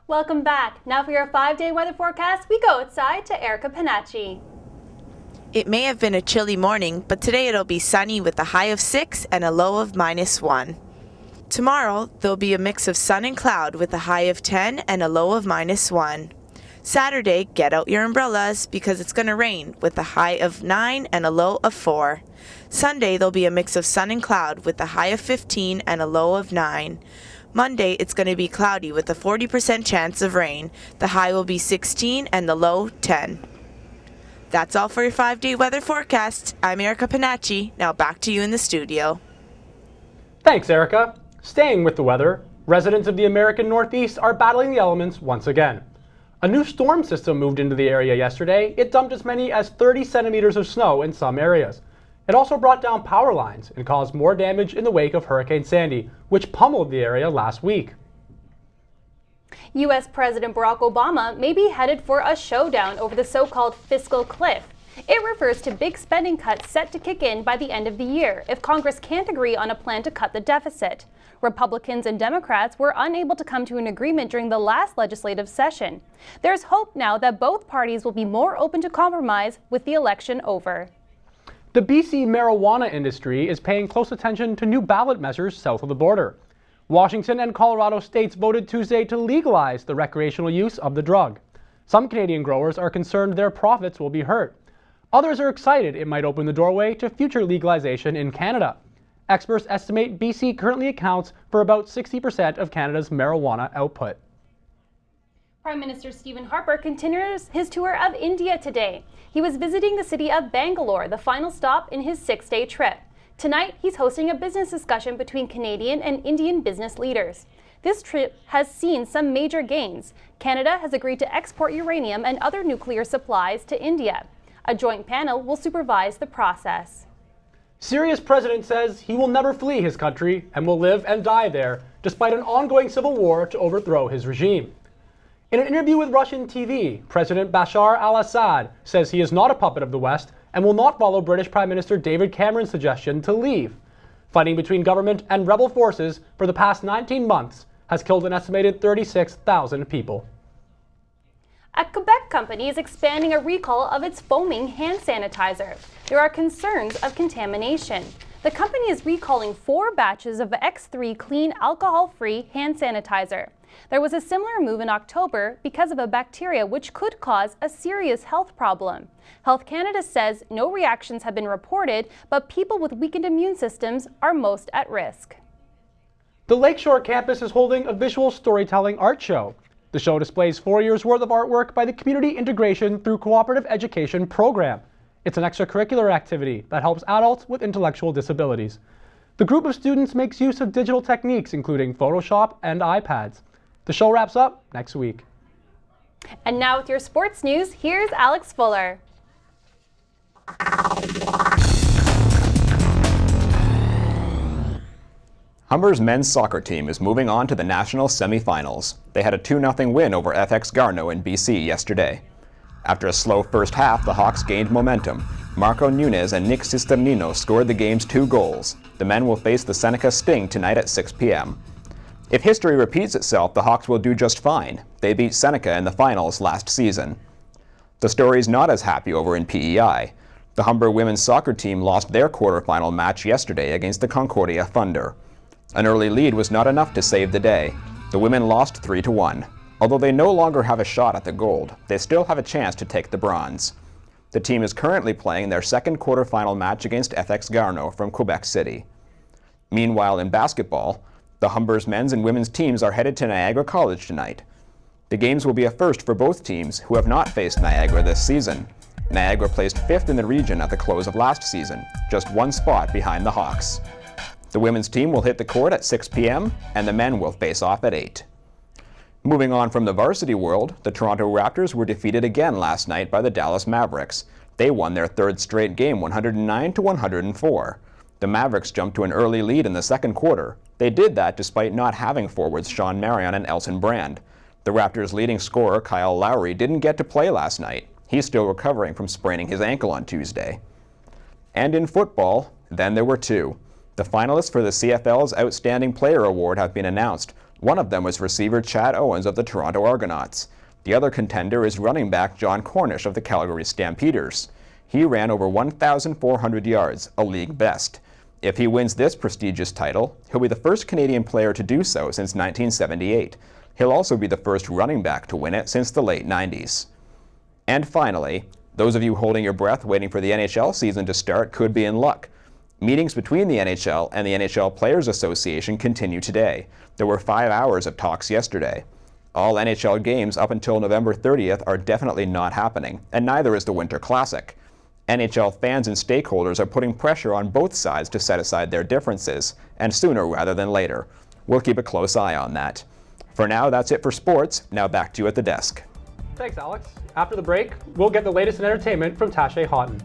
Welcome back. Now for your 5-day weather forecast, we go outside to Erica Panacci. It may have been a chilly morning, but today it'll be sunny with a high of 6 and a low of -1. Tomorrow, there'll be a mix of sun and cloud with a high of 10 and a low of -1. Saturday, get out your umbrellas because it's going to rain with a high of 9 and a low of 4. Sunday, there'll be a mix of sun and cloud with a high of 15 and a low of 9. Monday, it's going to be cloudy with a 40% chance of rain. The high will be 16 and the low 10. That's all for your 5-day weather forecast. I'm Erica Panacci. Now back to you in the studio. Thanks, Erica. Staying with the weather, residents of the American Northeast are battling the elements once again. A new storm system moved into the area yesterday. It dumped as many as 30 centimeters of snow in some areas. It also brought down power lines and caused more damage in the wake of Hurricane Sandy, which pummeled the area last week. U.S. President Barack Obama may be headed for a showdown over the so-called fiscal cliff. It refers to big spending cuts set to kick in by the end of the year if Congress can't agree on a plan to cut the deficit. Republicans and Democrats were unable to come to an agreement during the last legislative session. There's hope now that both parties will be more open to compromise with the election over. The BC marijuana industry is paying close attention to new ballot measures south of the border. Washington and Colorado states voted Tuesday to legalize the recreational use of the drug. Some Canadian growers are concerned their profits will be hurt. Others are excited it might open the doorway to future legalization in Canada. Experts estimate BC currently accounts for about 60% of Canada's marijuana output. Prime Minister Stephen Harper continues his tour of India today. He was visiting the city of Bangalore, the final stop in his 6-day trip. Tonight, he's hosting a business discussion between Canadian and Indian business leaders. This trip has seen some major gains. Canada has agreed to export uranium and other nuclear supplies to India. A joint panel will supervise the process. Syria's president says he will never flee his country and will live and die there, despite an ongoing civil war to overthrow his regime. In an interview with Russian TV, President Bashar al-Assad says he is not a puppet of the West and will not follow British Prime Minister David Cameron's suggestion to leave. Fighting between government and rebel forces for the past 19 months has killed an estimated 36,000 people. A Quebec company is expanding a recall of its foaming hand sanitizer. There are concerns of contamination. The company is recalling 4 batches of X3 clean alcohol-free hand sanitizer. There was a similar move in October because of a bacteria which could cause a serious health problem. Health Canada says no reactions have been reported, but people with weakened immune systems are most at risk. The Lakeshore campus is holding a visual storytelling art show. The show displays 4 years' worth of artwork by the Community Integration through Cooperative Education program. It's an extracurricular activity that helps adults with intellectual disabilities. The group of students makes use of digital techniques including Photoshop and iPads. The show wraps up next week. And now with your sports news, here's Alex Fuller. Humber's men's soccer team is moving on to the national semi-finals. They had a 2-0 win over FX Garneau in BC yesterday. After a slow first half, the Hawks gained momentum. Marco Nunez and Nick Cisternino scored the game's 2 goals. The men will face the Seneca Sting tonight at 6 p.m. If history repeats itself, the Hawks will do just fine. They beat Seneca in the finals last season. The story's not as happy over in PEI. The Humber women's soccer team lost their quarterfinal match yesterday against the Concordia Thunder. An early lead was not enough to save the day. The women lost 3-1. Although they no longer have a shot at the gold, they still have a chance to take the bronze. The team is currently playing their second quarterfinal match against FX Garneau from Quebec City. Meanwhile, in basketball, the Humber's men's and women's teams are headed to Niagara College tonight. The games will be a first for both teams, who have not faced Niagara this season. Niagara placed 5th in the region at the close of last season, just 1 spot behind the Hawks. The women's team will hit the court at 6 p.m., and the men will face off at 8. Moving on from the varsity world, the Toronto Raptors were defeated again last night by the Dallas Mavericks. They won their 3rd straight game 109-104. The Mavericks jumped to an early lead in the second quarter. They did that despite not having forwards Sean Marion and Elton Brand. The Raptors' leading scorer, Kyle Lowry, didn't get to play last night. He's still recovering from spraining his ankle on Tuesday. And in football, then there were 2. The finalists for the CFL's Outstanding Player Award have been announced. One of them was receiver Chad Owens of the Toronto Argonauts. The other contender is running back John Cornish of the Calgary Stampeders. He ran over 1,400 yards, a league best. If he wins this prestigious title, he'll be the first Canadian player to do so since 1978. He'll also be the first running back to win it since the late 90s. And finally, those of you holding your breath waiting for the NHL season to start could be in luck. Meetings between the NHL and the NHL Players Association continue today. There were 5 hours of talks yesterday. All NHL games up until November 30th are definitely not happening, and neither is the Winter Classic. NHL fans and stakeholders are putting pressure on both sides to set aside their differences, and sooner rather than later. We'll keep a close eye on that. For now, that's it for sports. Now back to you at the desk. Thanks, Alex. After the break, we'll get the latest in entertainment from Tashay Houghton.